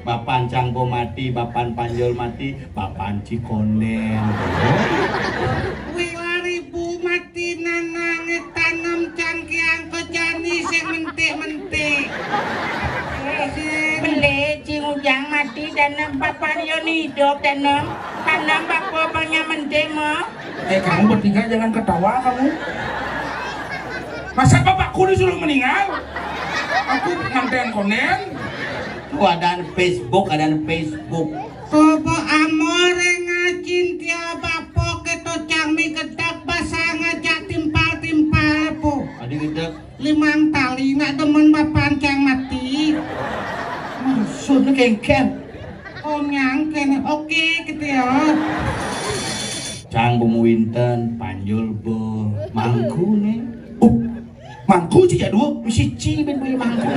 Bapan Cangbo mati, Bapan Panjol mati, Bapan Cikonen. Waribu mati nanang tanam cangkiang kejani sing mentik-mentik. Beli cing ujang mati dan Bapan Yon hidup dan tanam bapaknya mentik mah. Kamu bertiga jangan ketawa kamu. Masa bapakku disuruh meninggal? Aku ngantean konen. Ada Facebook, ada Facebook. Bobo amore ngacintia bapo keto cangmi kedak basanga timpal-timpal po. Adi kita Limang tali nak demen bapan cang mati. maksudnya kengken. Oh nyangken, oke gitu ya. Cangbo Winten, Panjol bo, Mangku nih. Mangku sih ya dua. Si Ci ben beli mangku.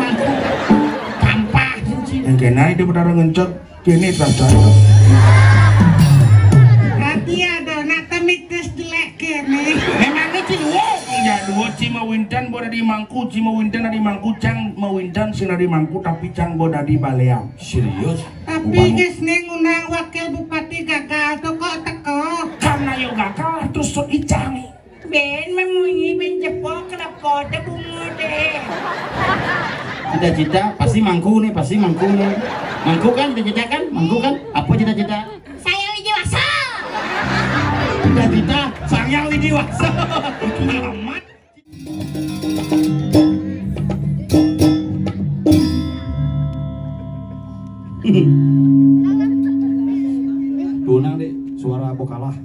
Kampah si. Yang kena itu pada ngencet kini terasa. Hati ada nak temites jelek kene. Memangnya sih dua. Ya dua Cima Winten boleh di Mangku, Cima Winten ada di Mangku, Cang mau Winten sih di Mangku tapi Cang boleh di Baleam. Serius? Tapi guys nih ngundang wakil bupati gagal tuh kok teko. Karena yo gagal terus tuh Icang. Ben memunyi ben jepok kenapa ada bunga deh. Cita-cita pasti Mangku nih, pasti Mangku nih. Mangku kan cita-cita kan? Mangku kan? Apa cita-cita? Saya Widiwasa. Cita-cita saya Widiwasa. Amat. Tunang deh, suara Abo kalah.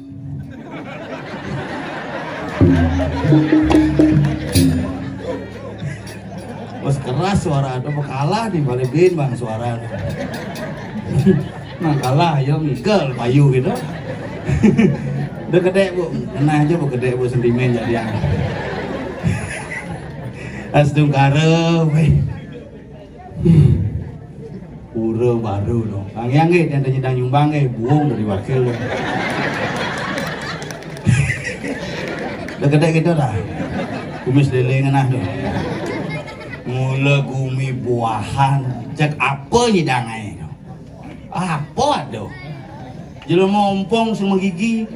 Mas keras suara Abo kalah di Balibin bang suara. Nah kalah ya Mikel payu gitu. Udah gede bu, kena aja bu gede bu sentimen jadi yang. Astung kare, Pura baru dong. Kang yang yang nyedang nyumbang buang dari wakil lo. Udah gede gitu lah. Kumis lele ngenah dong. Mula gumi buahan. Cek apa nyedang aja? Apa aduh? Jelema ompong sama gigi.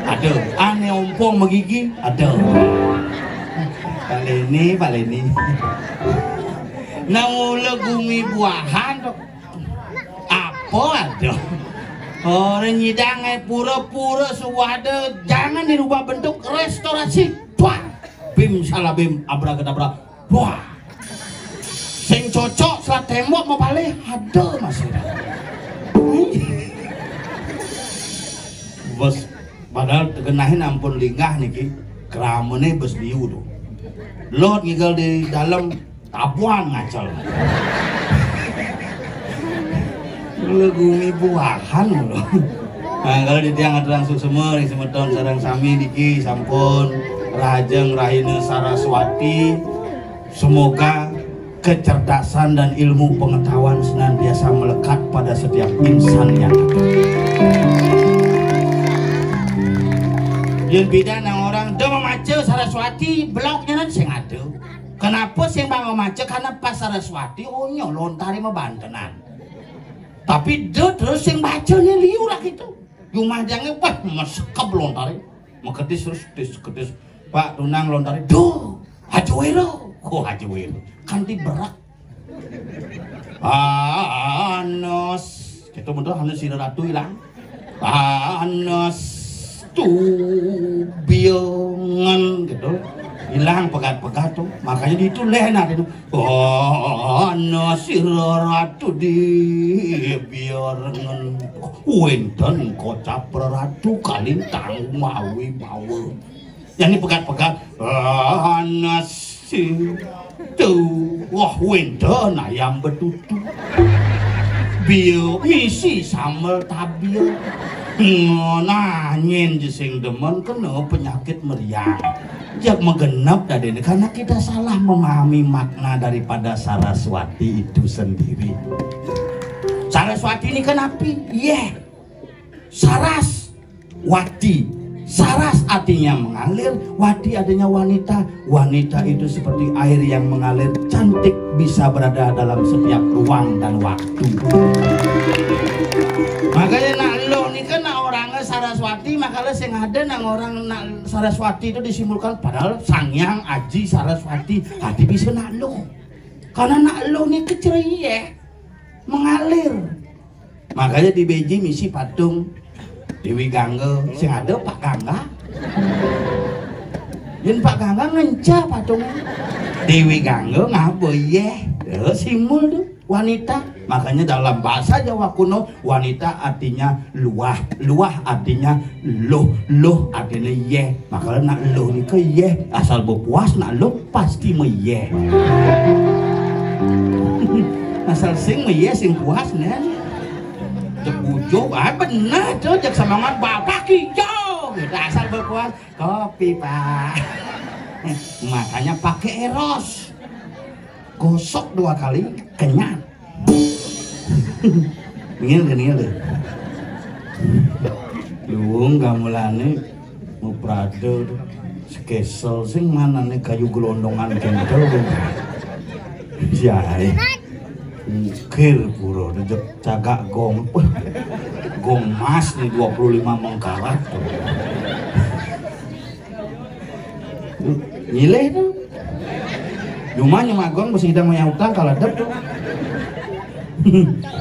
Ada. Aneh ompong sama gigi. Ada. Pak Leni. Nah mula gumi buahan dong. Apa aduh? Orang nyidang pura-pura suwada, jangan dirubah bentuk restorasi. Wah, bim salah bim abrakadabra. Wah, sing cocok selat tembok mau balik ada masih. Bos, padahal tegenahin ampun linggah niki, keramene bos liu tuh. Lot ngigal di dalam tabuan ngacel. Legumi buahan loh. Nah kalau di tiang langsung semua nih semeton sarang sami niki sampun Rajeng Rahina Saraswati. Semoga kecerdasan dan ilmu pengetahuan senantiasa melekat pada setiap insan yang ada. Yang beda nang orang do memace Saraswati bloknya nanti sing ada. Kenapa sing bang memace? Karena pas Saraswati onyo lontari mah Bantenan. Tapi dia terus yang bacanya liu lah gitu. Yung majangnya wah mesekap lontari. Meketis terus ketis. Pak tunang lontari. Duh Haji Wero. Kok Haji Wero? Kanti berak. Anos. Gitu bener Anos si Ratu hilang. Anos tuh biangan gitu. Hilang pegat-pegat tuh, makanya itu lena itu. Oh, nasi ratu di biarangan wenten kocap ratu kalintang mawi mawe. Yang ini pegat-pegat. Nasi tuh, wah wenten ayam betutu. Bio misi sambal tabil. Nyanyin sing demen kena penyakit meriang. Jak menggenap dari ini karena kita salah memahami makna daripada Saraswati itu sendiri. Saraswati ini kan api? Iya. Saraswati. Saras artinya mengalir, wadi artinya wanita. Wanita itu seperti air yang mengalir, cantik, bisa berada dalam setiap ruang dan waktu. Makanya nak lo nih kan orangnya Saraswati, makanya sing ada nang orang nak Saraswati itu disimbolkan padahal Sangyang Aji Saraswati hati bisa nak lo. Karena nak lo nih keceriah, mengalir. Makanya di Beji misi patung Dewi Gangga, sing ada Pak Gangga. Yen Pak Gangga ngenca patungnya. Dewi Gangga ngaboyeh, simbol tuh wanita. Makanya dalam bahasa Jawa kuno wanita artinya luah, luah artinya loh, loh artinya yeh. Makanya nak loh ni ke yeh, asal berpuas nak loh pasti meyeh. Asal sing meyeh sing puas nih. Cek bujuk, bener tuh, cek semangat bapak hijau gitu, asal berpuas kopi pak. Makanya pakai eros, gosok 2 kali kenyang. Ngil deh. Luung gamulane mau prado skesel sing mana nih kayu gelondongan kental jai. Kir pura dejek cagak gong mas nih 25 mengkarat nyileh tuh rumahnya magong masih hidang maya utang kalau dep tuh.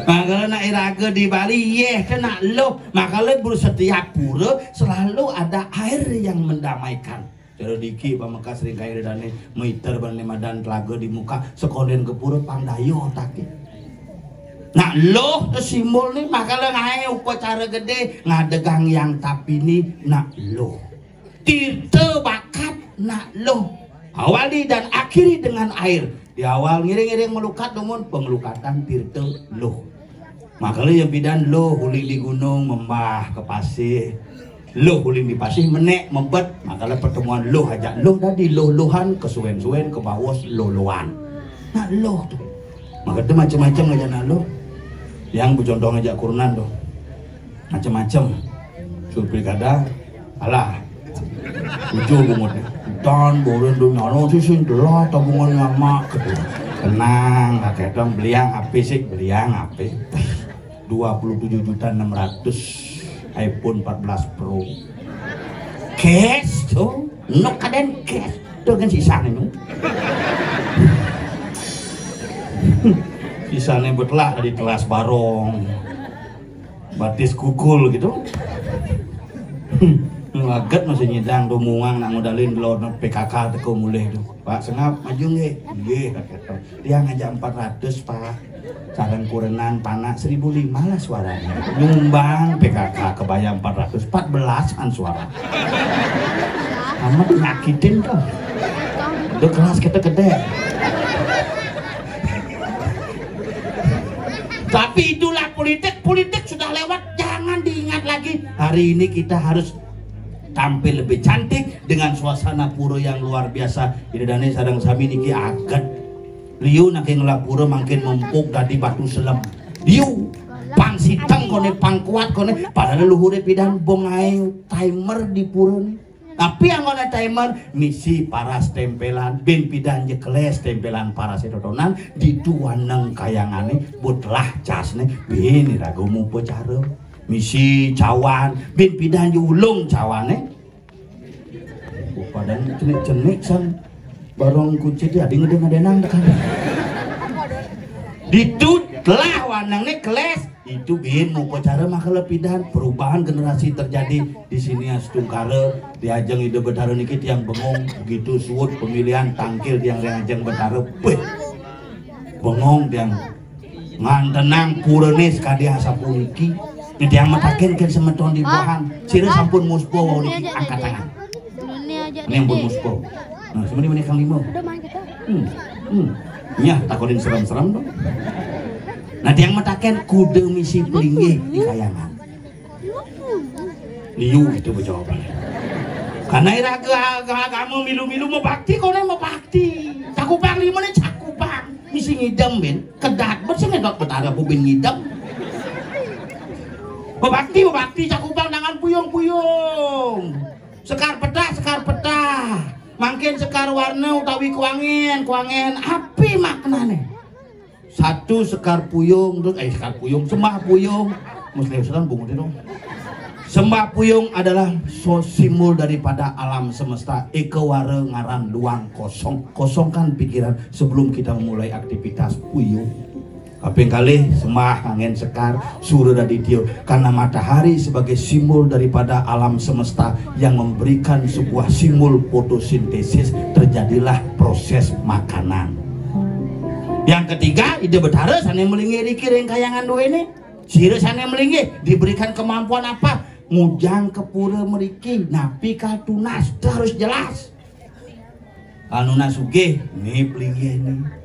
Makanya nak iraga di Bali yeh kena lo, makanya setiap pura selalu ada air yang mendamaikan. Jadi diki pameka sering kaya dane meter bane madan telaga di muka sekonden ke pura pangdayo otaknya. Nah loh simbol nih makanya ngae upacara gede ngadegang yang tapi ini nak loh tirta bakat nak loh awali dan akhiri dengan air. Di awal ngiring-ngiring melukat dengan pengelukatan tirta loh. Makanya yang bidan loh huling di gunung membah ke pasir, loh huling di pasir menek membet. Makanya pertemuan loh ajak loh tadi loh-lohan kesuwen-suwen ke bawah loh-lohan. Nah loh tuh makanya macam-macam aja nak loh. Yang bujondong aja kurunan tuh macam-macam pilkada alah ujung bungutnya dan boleh tuh nyano sih telah tabungan lama gitu tenang kakek dong beliang HP sih beliang HP 27.600 iPhone 14 Pro cash tuh nok kaden cash tuh kan sisa nih sisanya betlah di kelas barong batis kukul gitu. Ngaget masih nyidang domungang nak modalin lo PKK teko mulai tuh Pak Sengap maju nggih nggih dia ngajak 400 Pak saran kurenan panak 1.500 lah suaranya nyumbang PKK kebayang 414an suara amat nyakitin tuh udah kelas kita gede. Tapi itulah politik sudah lewat, jangan diingat lagi. Hari ini kita harus tampil lebih cantik dengan suasana pura yang luar biasa. Jadi dane sadang sami niki aget. Liu nak ngelak pura makin mempuk dari batu selam. Liu pang siteng kone pang kuat kone padahal luhure pidan bongai timer di pura nih. Tapi yang ngone timer misi paras tempelan ben pidan jekles tempelan paras dodonan di tuaneng kayangane butlah casne ben ragomu pocara misi cawan ben pidan ulung cawane padan cenik-cenik san barong kunci dia ngede-ngedenang kan ditutlah wanangne keles itu bin mau pacara maka lepidan perubahan generasi terjadi di sini Astungkara diajeng ide betara niki yang bengong begitu suut pemilihan tangkil yang diajeng betara bengong yang ngantenang purane sekali sapuniki dia mataken kan semeton di bahan sira sampun muspo wau niki angkat tangan ini yang pun muspo nah sebenarnya ini kang limo nyah takonin serem-serem dong. Nah yang mataken kude misi pelinggih di kayangan. Liu itu berjawaban. Karena iraga kamu milu-milu mau bakti, kau mau bakti. Cakupang lima nih cakupang. Misi ngidam ben, kedat bersih ngedot betara pubin ngidam. Mau bakti cakupang dengan puyung-puyung. Sekar petah. Mangkin sekar warna utawi kuangin api maknane. Satu sekar puyung, sekar puyung, sembah puyung. Muslim Sudan bungut itu. Sembah puyung adalah simbol daripada alam semesta. Ekeware ngaran luang kosong. Kosongkan pikiran sebelum kita memulai aktivitas puyung. Kaping kali sembah angin sekar surya daditio, karena matahari sebagai simbol daripada alam semesta yang memberikan sebuah simbol fotosintesis, terjadilah proses makanan. Yang ketiga, ide betara sana melingi dikiring kayangan dua ini. Sire sana melingi diberikan kemampuan apa? Ngujang kepura meriki, napi tunas harus jelas. Anunas sugih nih pelingi ini.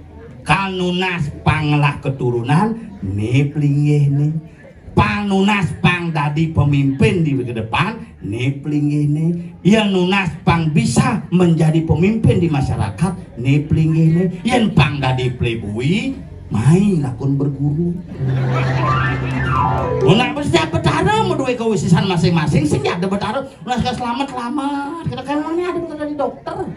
Kanunas panglah keturunan nih pelingi nih. Panunas pang dadi pemimpin di ke depan nih pelingi nih. Yang nunas pang bisa menjadi pemimpin di masyarakat nih pelingi nih. Yang pang dadi playboy main lakon berguru. Unak bersiap betara medue kewisisan masing-masing sing ada betara unak selamat kita kan mana ada betara di dokter.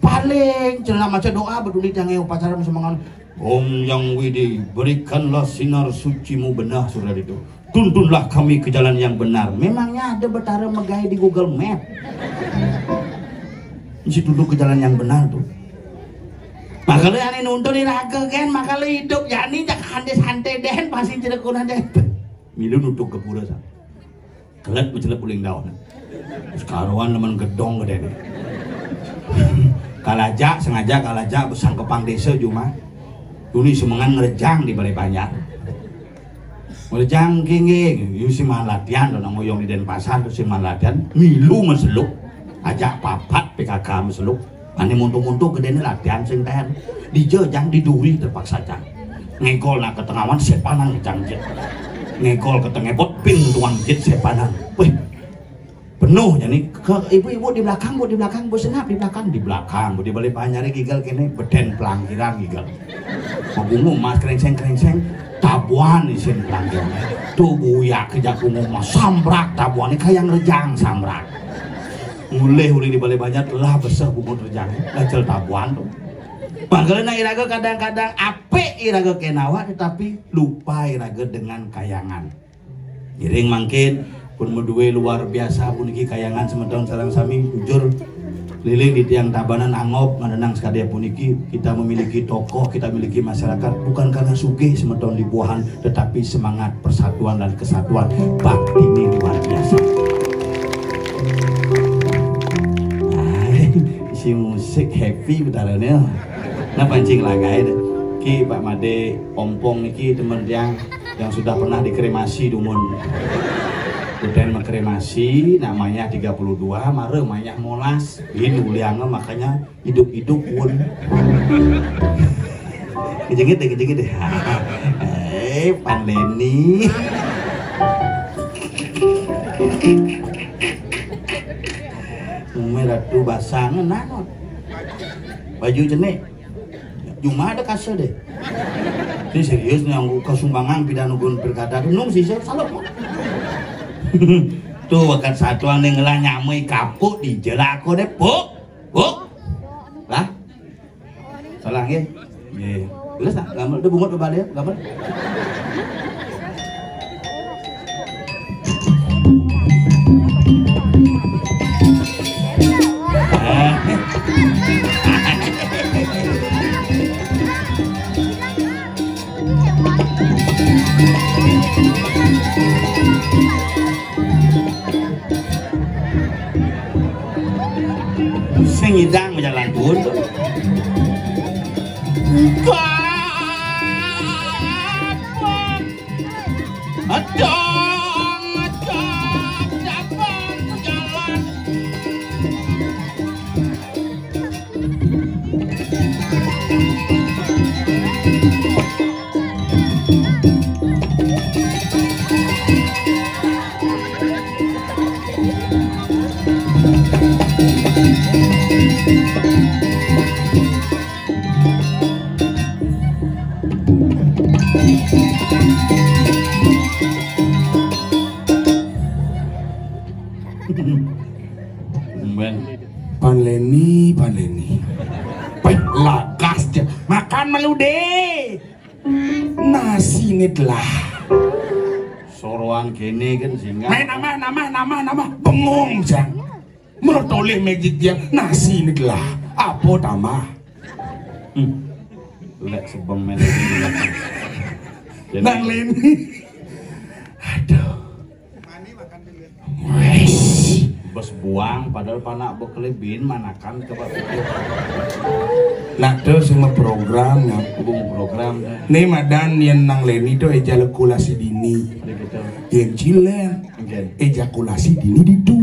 Paling celana maca doa berduli jangan upacara semangat Om Yang Widi berikanlah sinar sucimu benar surga itu, tuntunlah kami ke jalan yang benar. Memangnya ada betara megai di Google Map mesti duduk ke jalan yang benar tuh. Maka lu yang nuntun iraga kan, maka lu hidup yani jak hande-hande den pasti cirekunan den milu nutuk ke pura sa kelet mencelep uling daun sekaruan lemen gedong gede nih. Kalajak sengaja kalajak besang kepang desa cuma ini semangan ngerejang di balai banyak ngerejang kenging yusi latihan dan ngoyong di Denpasar yusi latihan milu meseluk ajak papat PKK meseluk ane muntuk-muntuk gede latihan sing teh dijejang diduri terpaksa jang ngegol nak ketengawan sepanang jang jet ngegol ketengepot ping tuang jet sepanang weh penuh jadi ke ibu-ibu di belakang bu senap di belakang bu di balik panyari gigal kene beden pelangkiran gigal mabungu mas kerengseng tabuan isin pelangkiran tuh buya kejakungu mas sambrak tabuan ini kayak ngerejang sambrak mulai di balik banyak lah besar bungut rejang lacel tabuan tuh makanya iraga kadang-kadang ape iraga kenawa tetapi lupa iraga dengan kayangan giring mangkin pun medue luar biasa puniki kayangan semeton sareng sami jujur liling di tiang Tabanan Angop ngandenang sekadaya puniki kita memiliki tokoh, kita memiliki masyarakat bukan karena sugih semeton di buahan tetapi semangat persatuan dan kesatuan bakti ini luar biasa. Si musik happy betalane nah pancing lagai deh ki Pak Made ompong niki temen yang sudah pernah dikremasi dumun Uden mengkremasi namanya 32 mare banyak molas ini uliangnya makanya hidup-hidup pun kejengit deh Pan Leni merah tuh basangan nanot baju jenek cuma ada kasih deh ini serius nih yang kesumbangan pidana gun pilkada nung sih salah tuh wakat satuan yang ngelah nyamui kapuk di jelako deh buk lah salah ya jelas tak gambar itu bungut kembali ya gambar ngidang jalan pun Panleni. Baik lagas aja. Makan malu deh. Nasi ini telah. Soroan kene kan sehingga. Nama bengong jang. Menurut oleh magic dia nasi ini telah. Apa tambah? Lek sebeng men iki. Nang Leni. Aduh. Wes. Bos buang padahal panak bekelebin manakan coba itu. Nakdo semua program Hubung program nih madan yang nang Leni itu ejakulasi dini. gitu. Yang cilen Oke. ejakulasi dini itu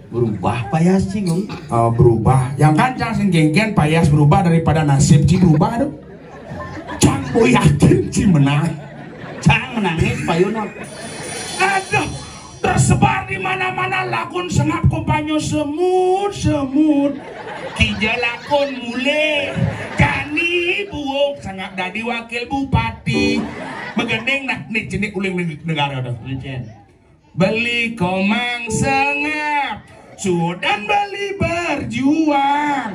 Berubah payas cinggung. berubah. Yang kancang sing genggen payas berubah daripada nasib ci berubah tuh. Cang boy yakin ci menang. Cang menangis payunot. Aduh, tersebar di mana-mana lakon sengap kompanyo semut. Kija lakon mule. Kani buok sengap dadi wakil bupati. Megendeng nah nih jenik uling negara tuh. Licin. Beli komang sengap, sudan beli berjuang.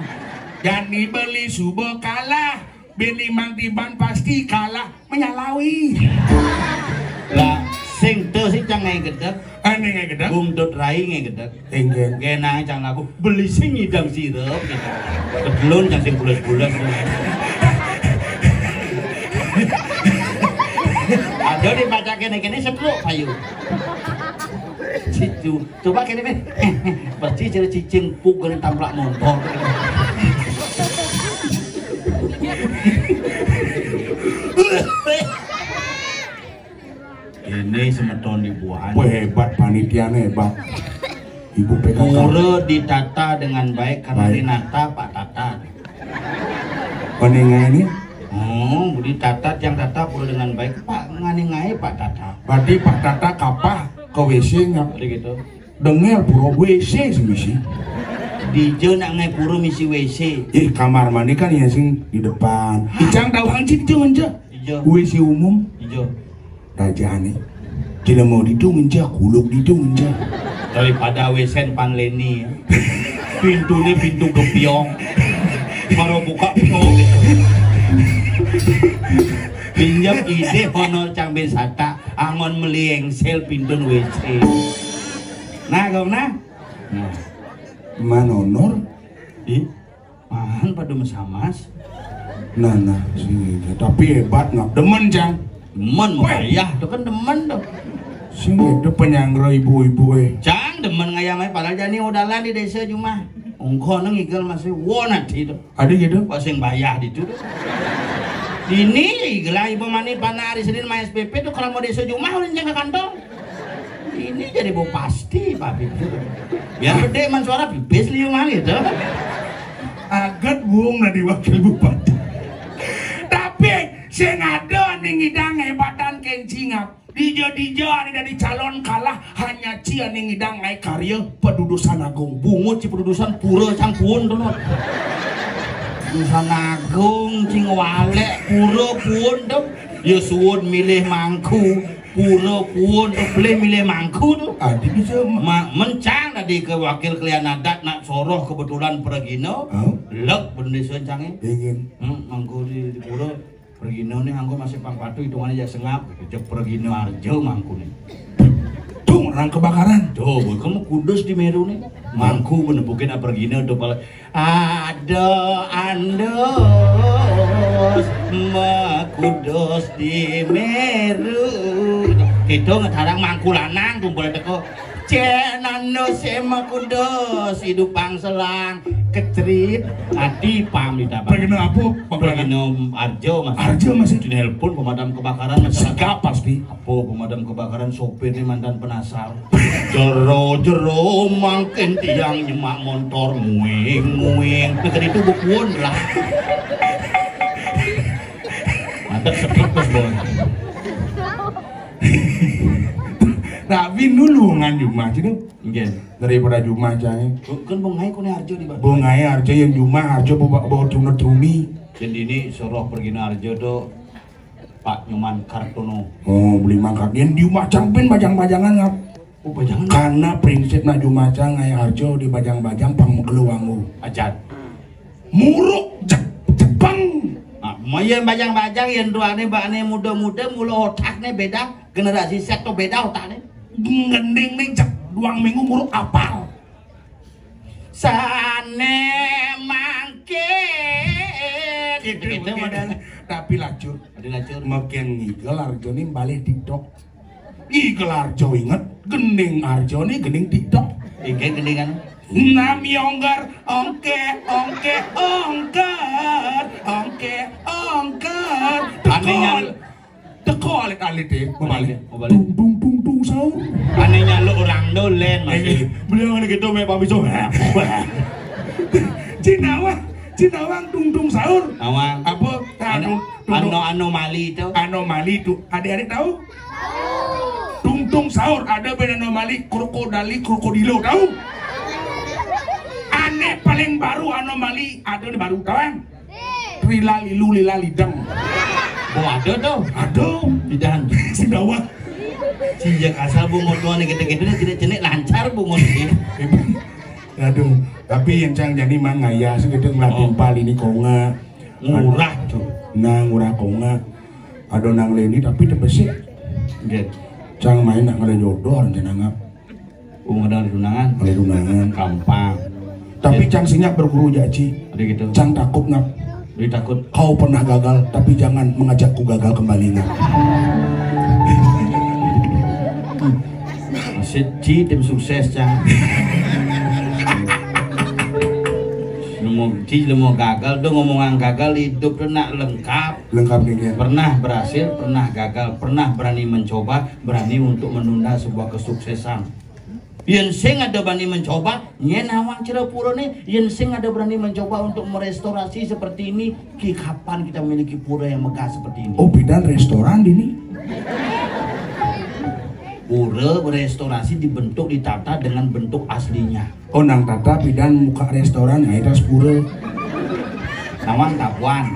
Gani beli subuh kalah, beli mang tiban pasti kalah menyalawi. Lah sing teu sih cang ngai gedek. Aneh nggak gede? Bumdut rai ngai gedek. Enggen. Genang cang aku beli sing ngidang sirup gitu. Kedelun cang sing bules-bules. Ada dibaca kene-kene setruk payu. Cicu, coba kene men. Perci ciri cicing pukul tamplak motor. Ini semeton dibuahan. Wah hebat panitianya hebat. Ibu PKK. Pura ditata dengan baik karena dinata Pak Tata. Peningai ini, Oh, budi tata yang tata pura dengan baik Pak nganingai Pak Tata. berarti Pak Tata kapah ke WC ngap. Jadi gitu. Dengar pura WC semisi. Dijo nak ngai pura misi WC. Kamar mandi kan ya sing di depan. Icang dawang cik itu menja. Dijo, WC umum. dijo. Raja nih. Tidak mau itu menja, kuluk itu menja. Daripada WC Panleni. Pintunya pintu gepiong. Baru buka pintu. Pinjam ide honor cang besata angon meliengsel pintun WC. Nah kau nah. Mana honor? Mahan pada mesamas. Nah sih. Tapi hebat ngap demen jang. Demen mau ayah, itu kan demen tuh. Sing itu penyangro ibu-ibu Cang demen ngayamai padahal jani udalan di desa cuma. Ongko nang igal masih wonat itu. Ada gitu? Pasang bayar itu. Ini igelah ibu mani pana hari Senin main SPP tuh kalau mau desa Jumah ulin jaga kantong. Ini jadi bau pasti Pak itu. Biar gede man suara pipis liu man gitu. Agat buang na di wakil bupati. Tapi sing ada ning ngidang hebatan kencingap. Dijo ani dari calon kalah hanya cia ning ngidang ngai karya pedudusan agung. Bungut ci pedudusan pura cangkuun tuh. Dusan agung cing walek pura puun tuh. Ya suwun milih mangku. Pura puun tuh boleh milih mangku tuh. Adik bisa Mencang tadi ke wakil kalian adat nak soroh kebetulan pergino. Lek bendesa cangnya. ingin. Mangku di pura. Pergino nih anggo masih pangpatu hitungannya aja sengap. Cek pergino arjo mangku nih. Tuh orang kebakaran. Tuh, kamu kudus di Meru nih. Mangku menepukin pergino udah pala. Ada andos kudus di Meru. Itu ngetarang mangku lanang kumpul teko. Cenano sema kudus hidup pangselang kecerit adi pam didapat. Pergino apa? Pergino Arjo mas. Arjo masih Telepon pemadam kebakaran masyarakat. segap pasti. Apa pemadam kebakaran sopir ini mantan penasar. Jero mangkin tiang nyemak motor nguing. Pikir itu bukuan lah. Mata sedih bos bos. Tapi dulu ngan Jumah sih Iya. daripada Jumah cai. Kan bungai kone Arjo di bawah. Bungai Arjo yang Jumah Arjo bawa tunut rumi. Jadi ini soroh pergi Arjo do Pak Nyoman Kartono. Oh beli mangkak yang Jumah cangpin bajang-bajangan ngap. Oh bajangan. Karena prinsip na Jumacang aya Arjo di bajang-bajang pangkeluwangu. Ajan. Muruk Jepang. Mayen bajang-bajang yang duane bakne muda-muda mulu otaknya beda, generasi Z tuh beda otaknya. Ngending ning cek 2 minggu muruk apal. Sane mangke. Gitu modal. Tapi lacur. Ada lacur. Makin ngigel Arjo ini balik TikTok. Igel Arjo inget, gending Arjo ini gending TikTok. Ike gendingan. Nami onggar, ongker. Anehnya teko alit-alit ya, Balik. Dung sahur. Anehnya lu orang dolen masih. Beliau ini gitu, Pak Biso. Cinawang dung sahur. Awang. Apa? Anomali itu. Anomali itu. Adik-adik tahu? Dung sahur ada beda anomali krokodilo tahu? Aneh paling baru anomali ada di baru kawan. Lila-lidang. Oh ada tuh. Aduh, Bidan. si Dawa. Sejak asal bungut tuan gitu-gitu tidak jenik lancar bungut ini. Aduh, tapi yang cang jadi mang ngaya segitu ngelatin pal ini konga. Murah tuh. Nah, murah konga. Ada nang leni tapi tebesik. Gitu. Cang main nak ngale jodoh rencana ngap. Ada tunangan. Ngale tunangan. Gampang. Tapi cang sinyak berguru jaji. Ada gitu. Cang takut ngap. Dia takut. Kau pernah gagal, tapi jangan mengajakku gagal kembali ngap. Masih tim sukses cang. Lu mau gagal tuh ngomongan gagal hidup tuh nak lengkap. Lengkap nih kan. Pernah berhasil, pernah gagal, pernah berani mencoba, berani untuk menunda sebuah kesuksesan. Yen sing ada berani mencoba, nyen awang Cirepuro nih, yen sing ada berani mencoba untuk merestorasi seperti ini, kapan kita memiliki pura yang megah seperti ini? Oh, bidan restoran ini. Pura berestorasi dibentuk, ditata dengan bentuk aslinya. Oh, nang tata bidan muka restoran ya itu sepura. Nawang tabuan,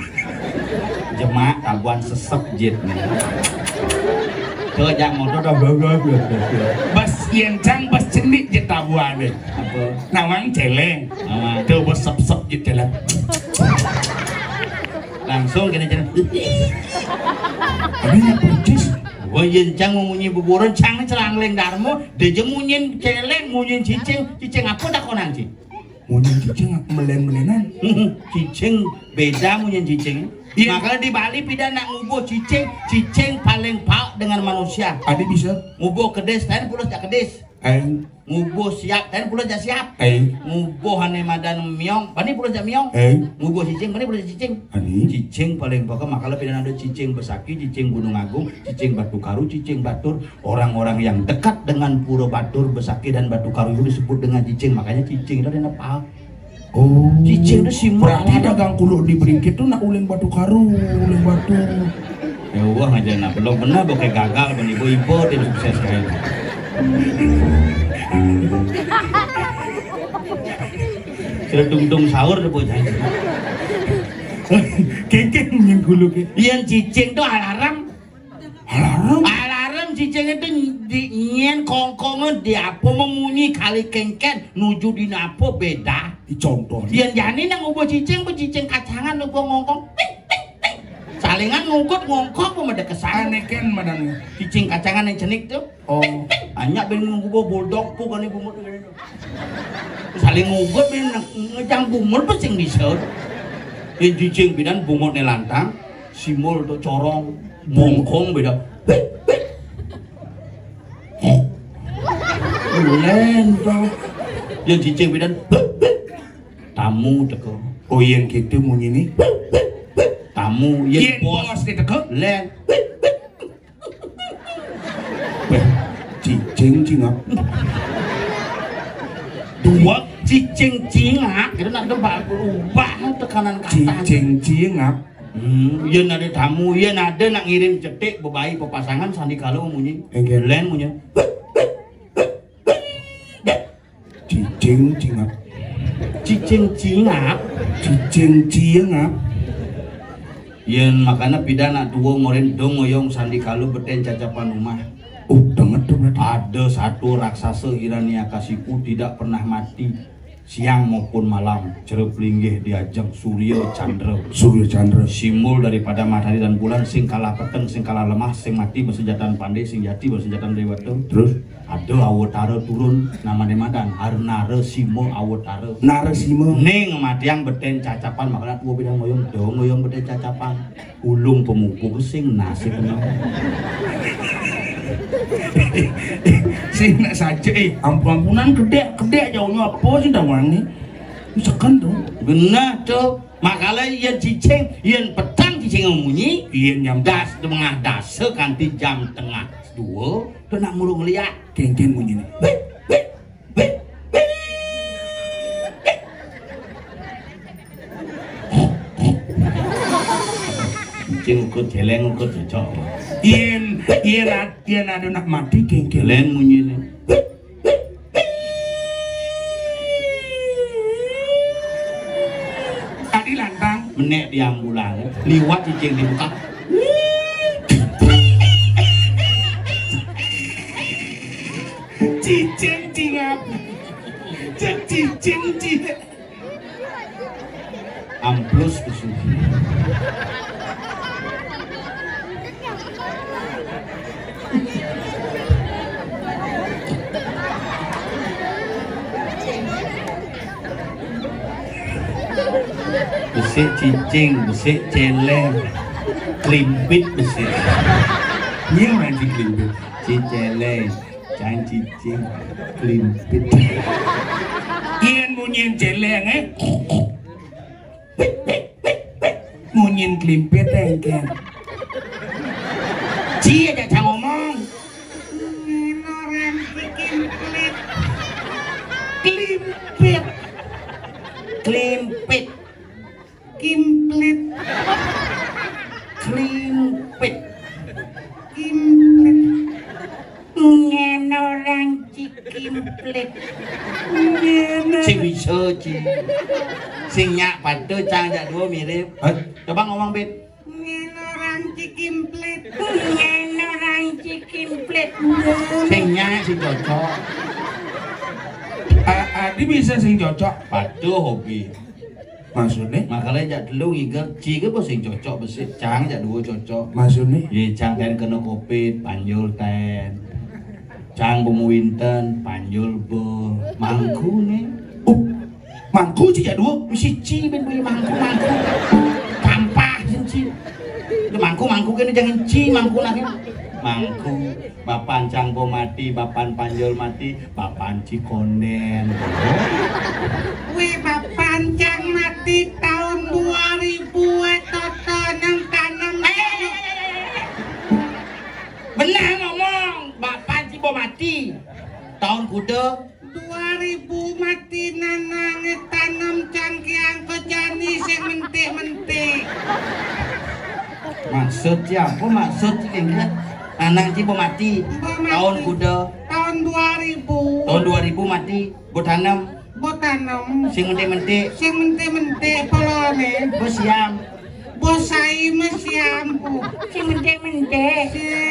jemak tabuan sesep jet nih. Kejang motor dah bagus. Bas yen cang bas cenik je tabuan deh. Apa? Nawang celeng. Nawang. Tuh bas sep je celeng. Langsung kena jalan. Tapi yang percis. Wah yen cang munyi buburan cang celangleng darmo, deje munyin celeng, munyin cicing apa dah konan sih? Munyin cicing melen-melenan. Cicing beda munyin cicing. Iya. Makanya di Bali pida nak ngubuh cicing paling pauk dengan manusia. Ada bisa? Ngubuh kedes, dan pulau jak kedes. Ngubuh siap, dan pulau jak siap. Ngubuh hane madan miong, bani pulau jak miong. Ngubuh cicing, bani pulau jak cicing. Ani? Cicing paling pokok makanya pida ada cicing Besaki, cicing Gunung Agung, cicing Batu Karu, cicing Batur. Orang-orang yang dekat dengan Pura Batur, Besaki dan Batu Karu itu disebut dengan cicing. Makanya cicing itu ada apa? Oh, cicing itu simul. Berarti dagang kulo di Beringkit tuh nak uling batu karu, uling batu. Ya wah aja nak belum benar pakai gagal ben ibu-ibu tim sukses kayak. Sudah tung sahur deh bocah. Kengkeng yang kulo ke. Yang cicing tuh alarm. Alarm? Alarm cicing itu nyen kongkongan di apa memunyi kali kengken nuju di apa beda. Dicontoh. Yang jani nang ubah cicing kacangan lu gua ngongkong. Salingan ngungkut ngongkong pun ada kesan. Aneh kan madang. Cicing kacangan yang cenik tuh. Oh. Banyak ben ngubah bulldog pu kan bungut. Saling ngungkut ben ngejang bungut pesing diseur. Yang cicing bidan bungutnya lantang, simul tuh corong, bongkong beda. Len tuh. Yang cicing bidan tamu teko. Oh yang gitu mun ini. Tamu yang bos di teko. Len. Cicing cingap. Dua cicing cingap itu nak debak ubah tekanan kata. Cicing cingap. Iya ada tamu, iya ada nak ngirim cetek bebayi pepasangan sandi kalau munyi. Len munyi. Cicing cingap. Cicing cingap. Cicing cingap. Yen makana pidana tuwo ngoren dong ngoyong sandi kalau beten cacapan rumah. Oh, dengar tuh berarti. Ada satu raksasa Hiranyakasipu tidak pernah mati siang maupun malam, cerep linggih diajak Surya Chandra. Surya Chandra. Simbol daripada matahari dan bulan, sing kalah peteng, sing kalah lemah, sing mati bersenjataan pandai, sing jati bersenjataan dewata. Terus Ada Awatara turun namanya madan Arnara Simo Awatara. Narasima. Ning matiang beten cacapan makanya tua bidang moyong do moyong beten cacapan ulung pemupuk sing nasib penuh. Sing nak saja ampun-ampunan gede jauhnya apa sih dawangi. Sekan tuh. Benar tuh. Makanya yang cicing, yang petang cicing ngemunyi, Iya nyam das tengah dase kanti jam tengah 2 tuh nak murung liat. kengken bunyi nih. Cicing ukut jeleng ukut cocok. Ien ada nak mati kengken. Jeleng munyi nih. Tadi lantang. Menek di ambulan, liwat cicing dibuka. Cicing cingap. Cicing. Amplus usul. Besik cicing, besik celeng, klimpit besik. Nyil main di klimbit. Ciceleng, can cicing, klimpit. Ien munyin celeng munyin klimpit kengken. Ci aja jangan ngomong. Orang bikin pelit. Klimpit. Klimpit. Kimplit. Klimpit. Kimplit. Ngen orang cikimplit. Si bisa ci. Sing nyak padu cang jak dua mirip. Coba ngomong bet. Ngen orang cikimplit. Ngen orang cikimplit. Sing nyak si cocok. Adi bisa sing cocok. Padu hobi. Maksudnya? Makanya jak dulu ngiger ci ke bos sing cocok besi cang jak dua cocok. Maksudnya? Ye cang ten kena covid panjul ten. Cang pemuinten panjul be mangku nih. Mangku sih ya dua. Si ci ben punya mangku. Tampah ci. Mangku kene jangan ci mangku nake. Mangku bapan cang po mati, bapan panjul mati, bapan ci konden. Wih bapak cang mati tahun 2000 toto nang tanam. Benar ngomong, bapan ci po mati. Tahun kuda 2000 mati nanang tanam cangkiang kejani sing mentik-mentik. maksud siapa maksud ini anak ci po mati. Tahun kuda Tahun 2000. tahun 2000 mati botanam Botanam. sing mentik-mentik Sing mentik-mentik polone. bosiam. Bosai mesiampu. Si mente-mente.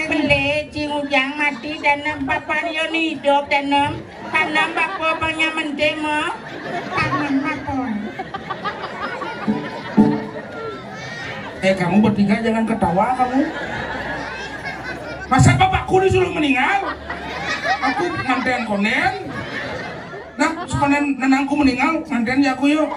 Pelit, si ujang mati dan papan yon hidup dan tanam bako banyak mente mo. Tanam bakon. Kamu bertiga jangan ketawa kamu. Masa bapakku disuruh meninggal? Aku nganten konen. Nah, sekonen nenangku meninggal, nganten ya aku yuk.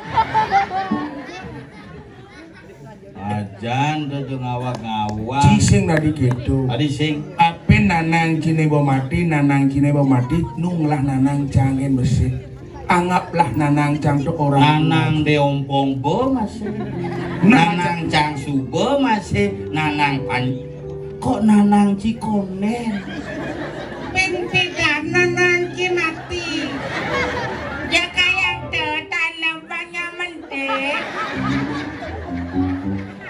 Ajan tuh ngawak-ngawak. Cising tadi gitu. Tadi sing Apa nanang cine bo mati, nunglah nanang cangin besi. Anggaplah nanang cang tuh orang. nanang deompong bo masih. Nanang cang subo masih. Nanang pan. Kok nanang cikonen? Penpegan nanang mati. Ya kayak tuh tanam banyak mente.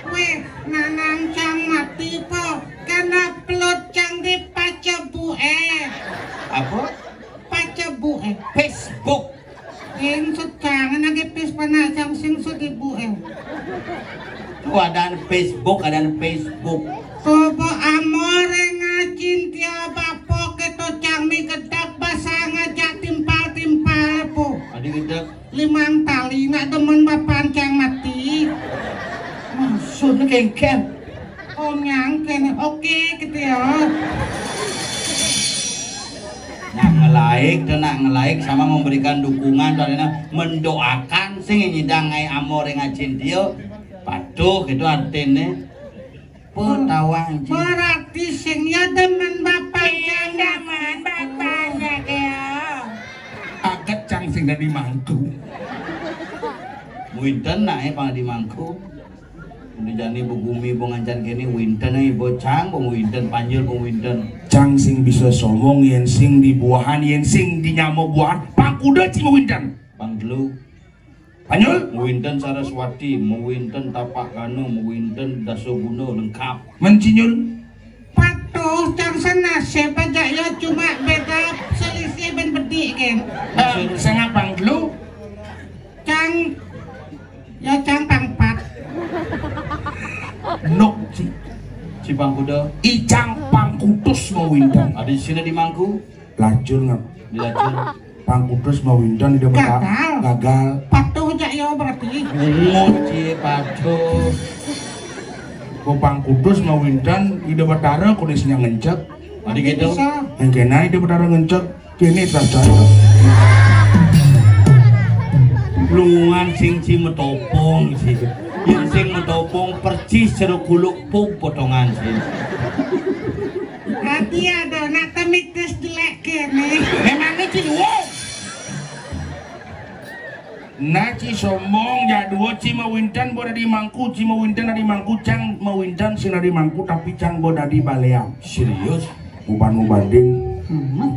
Weh, nanang cang mati po. Karena pelot cang di pacebu Apa? Pacebu Facebook. Yang sedang nagipis panasang sing sudibu Oh, ada Facebook, ada Facebook. Sobo amore ngacin tiap bapok kengken. Oh nyangken, oke gitu ya. Nah ngelaik sama memberikan dukungan karena mendoakan sing nyidang ngai amor ngajin dia patuh gitu artinya petawang berarti sing ya demen bapaknya Daman bapaknya dia. Aget cang sing dari mangku. Winten nae pang di mangku. Udah jani bugumi bongancan kene winten ai bocang bong winten panjul bong winten. Cang sing bisa somong yen sing di buahan yen sing di nyamo buahan pangkuda cing winten. Bang dulu Panjul Winten Saraswati, Winten Tapak Kano, Winten Dasoguna lengkap. mencinyul patuh cang senasib aja ya cuma beda selisih ben bedik kan. Sengap bang dulu Cang ya cang pangpat. nok ci Cipang Kuda, icang pangkutus mau winten. ada di sini di Mangku, Lacur ngap di Lacur. pangkutus mau winten di depan gagal. Patuh aja ya berarti. Ngoci patuh. Ko pangkutus mau winten ide batara kondisinya ngencek. Tadi gitu. Bisa. Yang kena ide batara ngencek kini terasa. Lungan sing metopong sih. Yang sing metopong percis jeruk kuluk pung potongan sih. Hati ada nak temitis jelek kene. Memangnya ciluwo. Naci sombong jadua ci mau winten boda di mangku ci mau winten dari mangku cang mau winten sing dari mangku tapi cang boda di baleam. Serius? Uban banding.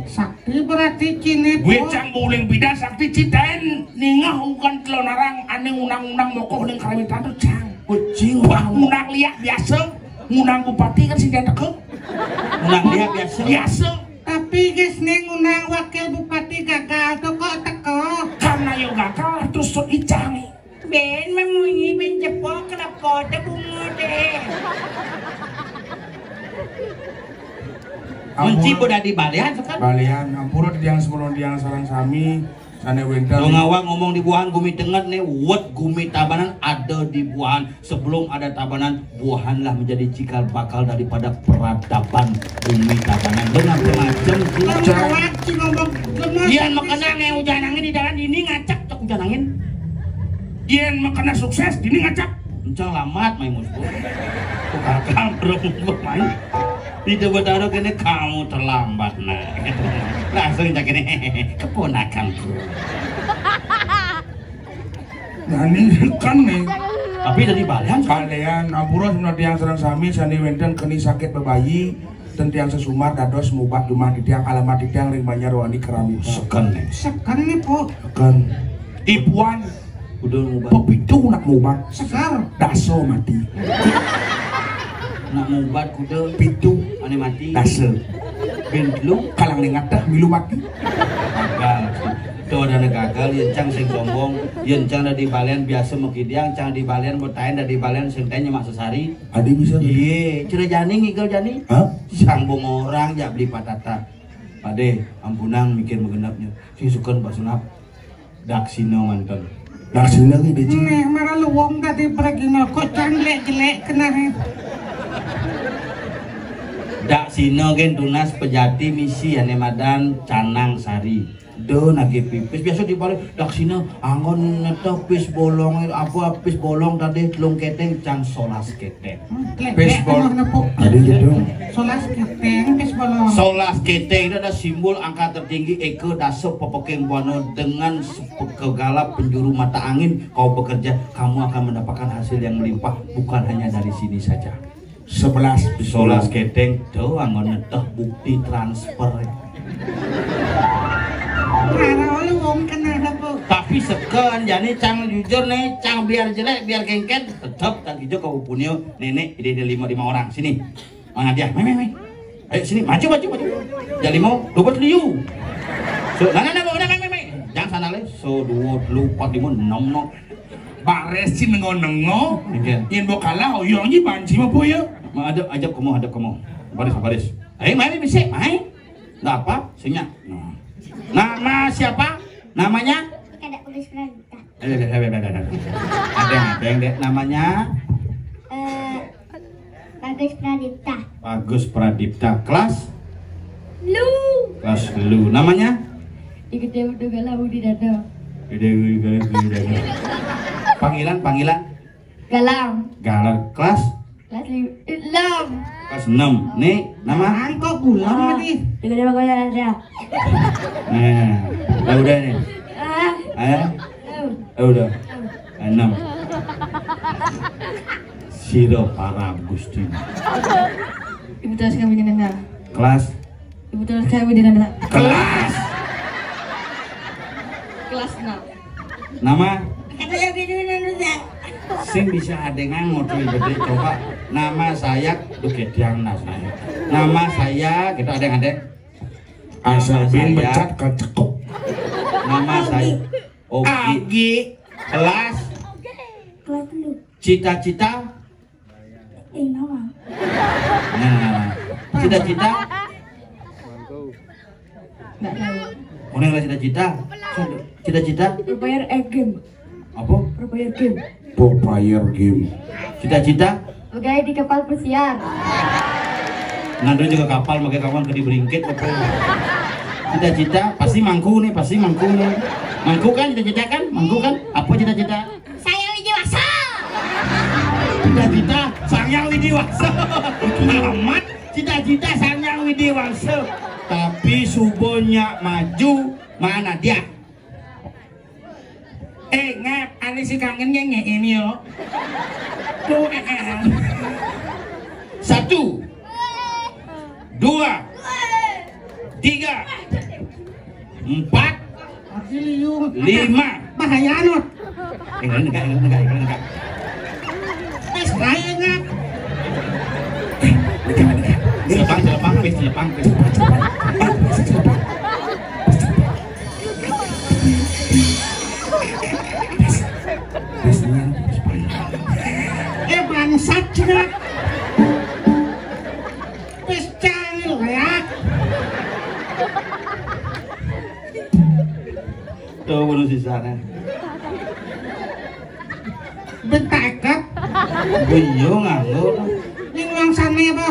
Sakti berarti cine Gue cang buling bidan sakti citen ningah ukan telonarang ane unang-unang mokoh ning karawitan tuh cang. Kucing Wah unang liat biasa, unang bupati kan sing tekek. Unang dia biasa. Biasa. tapi guys neng unang wakil bupati gagal tuh kok teko. Karena yo gagal terus tuh icang. Ben memunyi ben jepol kenapa ada bunga deh. Menci boda di balian sekarang. Balian ampura tiang sebelum tiang sarang sami sane winter. Lo ngawang ngomong di buahan gumi dengar nih, wet gumi tabanan ada di buahan. Sebelum ada tabanan, buahanlah menjadi cikal bakal daripada peradaban gumi tabanan. Lo macam-macam Lewat si ngomong lemah. Ian makanya nih hujan angin di jalan ini ngacak cok hujan angin. Yen makana sukses dini ngacak. Encang lamat main musbuk. Kok kakak berumur main. Itu betaro kene kamu terlambat nah. Langsung cak ini keponakanku. Nah ini kan nih. Tapi dari balian Kalian ampura sebenarnya tiang sarang sami sane winter keni sakit bebayi dan tiang sesumar dados mubat rumah di tiang alamat di tiang ring Banjar Wani Keramita. seken nih. Sekan nih po. Kan ibuan Udah mubat. pepitu nak mubat Segar. daso mati. Nak mubat kuda Pitu ane mati. daso. Ben lu Kalang nengatah milu mati. gagal. Tuh ada gagal yen cang sing sombong, yen cang dari balian biasa mekidiang, cang di balian bertain dari balian sing tanya mak sesari. Ade bisa. Iye, cire jani ngigel jani. Hah? Sambung orang jak beli patata. Pade, ampunang mikir mengendapnya. Sing sukan Pak Sunap. Daksino mantan. Nah sini lagi deci. Nih marah lu wong tadi pergi no kok cang jelek kena. Daksino gen tunas pejati misi ane madan canang sari. Do nagi pipis biasa dibalik daksino angon neto pis bolong apa pis bolong tadi telung keteng cang solas keteng. Pes bolong nepuk. Ade gitu. Solas keteng pes bolong. Solas keteng itu ada simbol angka tertinggi Eke Daso Popokeng Buano dengan segala penjuru mata angin kau bekerja kamu akan mendapatkan hasil yang melimpah bukan hanya dari sini saja. 11 Solas keteng tuh angon neteh bukti transfer. Marah lu wong kena nepuk. Tapi sekan jadi cang jujur nih cang biar jelek biar kengken tetap tak hijau kau punio nenek ide lima orang sini mana dia mai ayo sini maju jadi mau dua liu so nana udah mai jangan sana le so dua lu empat lima enam no Bares sih nengo-nengo. Mungkin. Yen bo kalah oyongnya banci mah ya. mau ajak kamu baris ayo mai bisa mai nggak apa senyap nama siapa namanya Kada tulis Pranita. ada yang dek namanya Bagus Pradipta. Bagus Pradipta. Kelas? Lu. Kelas lu. Namanya? Igede Udogala Budi Dado. Panggilan? Galang. Galang. Kelas? Kelas 6. Kelas 6. Nih, nama? Angkok gulam nih. Igede Bagoya Andrea. Nah, udah nih. Udah. 6. Siro para Agustin. Ibu terus kami di Nanda. Kelas? Ibu terus kami di Nanda. Kelas. Kelas 6. Nama? Kata yang di Nanda. Sing bisa ada ngangut gede coba. Nama saya Duketiang Nasnaya. Nama saya gitu ada yang ada. Asal bin saya- becat kecekuk. Nama saya Ogi. Kelas? Kelas 6. Cita-cita? Nama. Nah, cita-cita? Nggak tahu. Orang yang cita-cita? Cita-cita? Berbayar game. Apa? Berbayar game. Popeye game. Cita-cita? Pegawai di kapal pesiar. Ngandro juga kapal, pakai kapal ke diberingkit. Cita-cita? Pasti mangku nih. Mangku kan cita-cita kan? Mangku kan? Apa cita-cita? Saya Widiwasa. Cita-cita Sangyang Widiwasa. Amat cita-cita Sangyang Widiwasa. Tapi subonya maju, mana dia? Ngap, ani si kangen nyanyi ini yo. Tuh, 1, 2, 3, 4, Adiliung. 5. Bahaya anut. Enggak. Tes kaya ngap. Jelepang. Bangsat cengat. Tes cangil kayak. Tuh bunuh sisanya. Bentakap. Iya nganggur. Yang uang sana apa?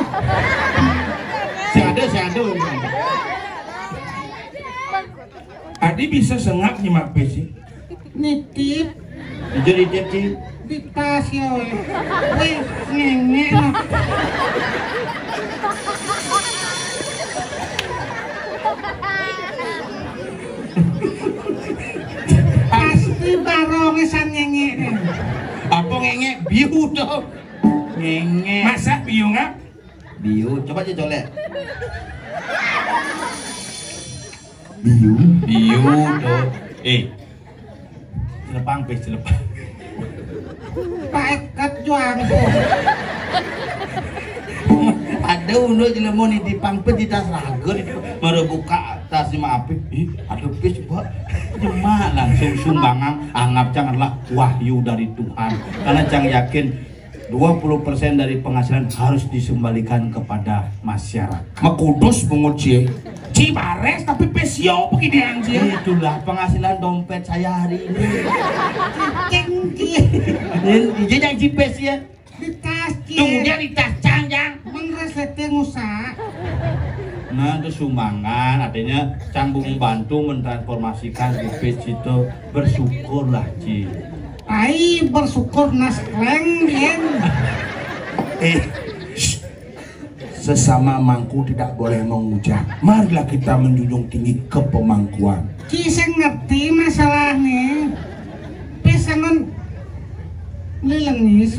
Si ada. Adi bisa sengak nyimak sih. Nitip. Jadi dia sih. Di tas ya. Weh, nenek lah. Pasti barongesan ngenge. Apa ngenge? Biu dong. Ngenge. Masa biung ngap? Biu. Coba aja colek. Biu dong. Jelepang. Paket juang ko. Ada undo jelemo nih di pangpet di tas rager itu baru buka tas lima api. Ada pis buat cuma langsung sumbangan anggap janganlah wahyu dari Tuhan karena Cang yakin 20% dari penghasilan harus disembalikan kepada masyarakat. Makudus penguci. Cibares tapi pesio begini anjir. Itulah penghasilan dompet saya hari ini. Cengki. Ini yang cipes ya. Di tas Tunggu dia di tas Cang. Mengresleting usaha. Nah itu sumbangan artinya Cang membantu mentransformasikan cipes itu bersyukurlah Ci. Ai bersyukur nas kleng dien. Sesama mangku tidak boleh mengucap. Marilah kita menjunjung tinggi kepemangkuan. Kisah ngerti masalahnya. Pesangon lilengis.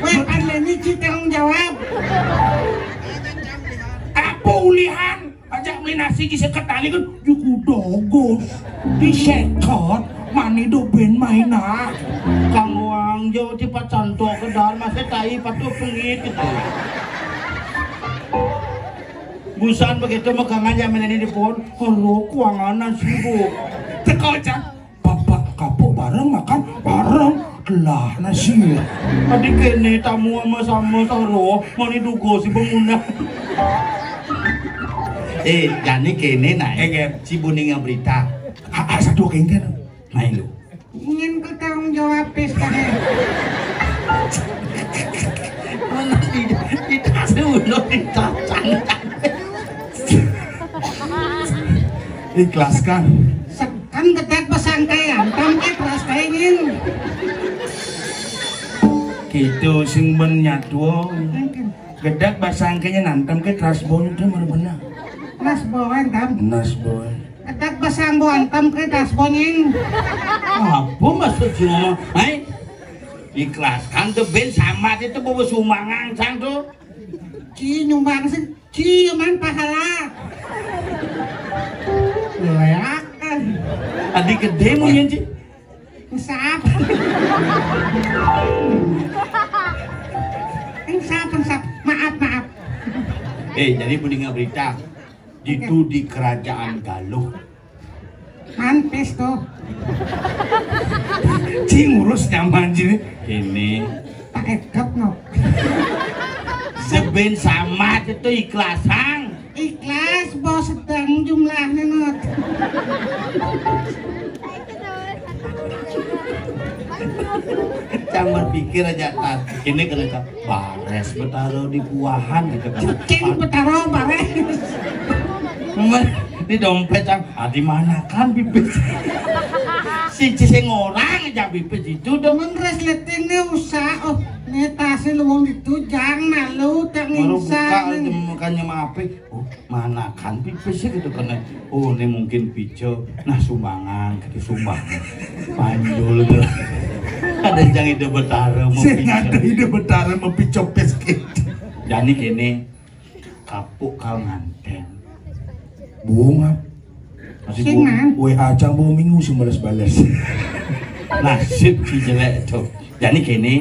Weh pandemi kita tanggung jawab. Apa ulihan? Ajak beli nasi kisah ketali kan juku dogos. Disekot mani do ben mainah. Kang Wang jauh cepat cantok ke dalam masih tai patuh pengit gitu. Busan begitu megangan jamin ini di pohon. Halo kuanganan sibuk. Teko Cang. Bapak kapok bareng makan bareng. Lah nasi. Tadi kene tamu sama taro mau didugo si bangunan. Jadi kene naik si buning yang berita. Satu kengken. Main lu. Ingin bertanggung jawab pestanya. Mana di tas dulu dicacang. Ikhlaskan. Kan gedek pesangkaian, tamke keras kainin. Gitu sing ben nyadwo. Gedak basangkanya nantem ke trasbon itu mana benar. Nasboan tam. Nasbon. Gedek pesangboan tamke nasbonin. Apa maksud si ngomong? Hai, ikhlaskan tuh ben sama itu bawa sumbangan sang tuh. Ci nyumbang sih, ci man pahala. Leak. Adik gede mau nyanyi. Insap. Insap. Maaf. Jadi punya berita itu di kerajaan Galuh. Mantis tuh. Ci ngurus nyaman sini. Ini Tak ekep no. seben sama itu ikhlasan. Ikhlas bos sedang jumlahnya not. Jangan pikir aja kan. Ini kena bares betaro di buahan gitu kan. Cing betaro bares. Di dompet cang, di mana kan bibit? Si ciseng orang aja bibit itu dong. Temen resleting nih usah. Oh, nih tasnya luang itu jangan malu tak Baru buka nginsan. mukanya mape. Oh, mana kan bibit sih gitu kan? Oh, ini mungkin pijo. Nah, sumbangan, kaki sumbangan. Panjul tuh. Ada yang itu betara mau Sing ada pijo. ide betara mau picopes gitu. Jadi kini kapuk kau nganten. Bunga. Masih Singan. WA aja mau minggu sembalas-balas. Nasib si jelek itu. Jadi kini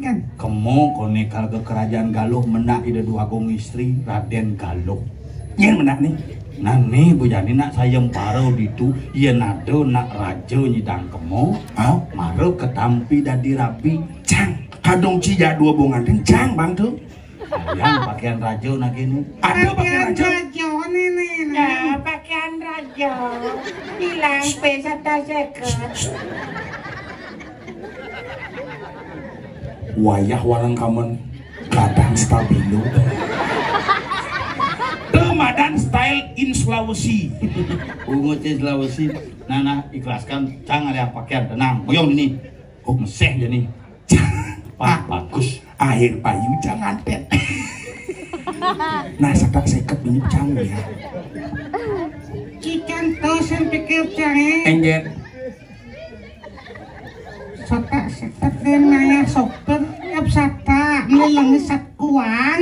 Kan. kamu konekal ke kerajaan Galuh menak ide dua gong istri Raden Galuh. Yang menak nih. Nah nih Bu Jani nak sayem parau ditu iya nado nak raja nyidang kemo maro ketampi dadi rapi Cang, kadong cija dua bongan cang bang tuh. yang pakaian raja nak ini Ada pakai Pakaian raja. raja nih. Nah, pakaian raja hilang pesata seket. Wayah warang kamen kadang stabilo. Ramadan style in Sulawesi. ungu Sulawesi nana ikhlaskan jangan ada pakaian tenang boyong ini oh meseh jadi bagus Akhir payu jangan ten. Nah sedak seket ini cang ya. Ikan tos yang pikir cari. Engget. Sotak sekat dan naya sopir yap sata melilangi sat kuang.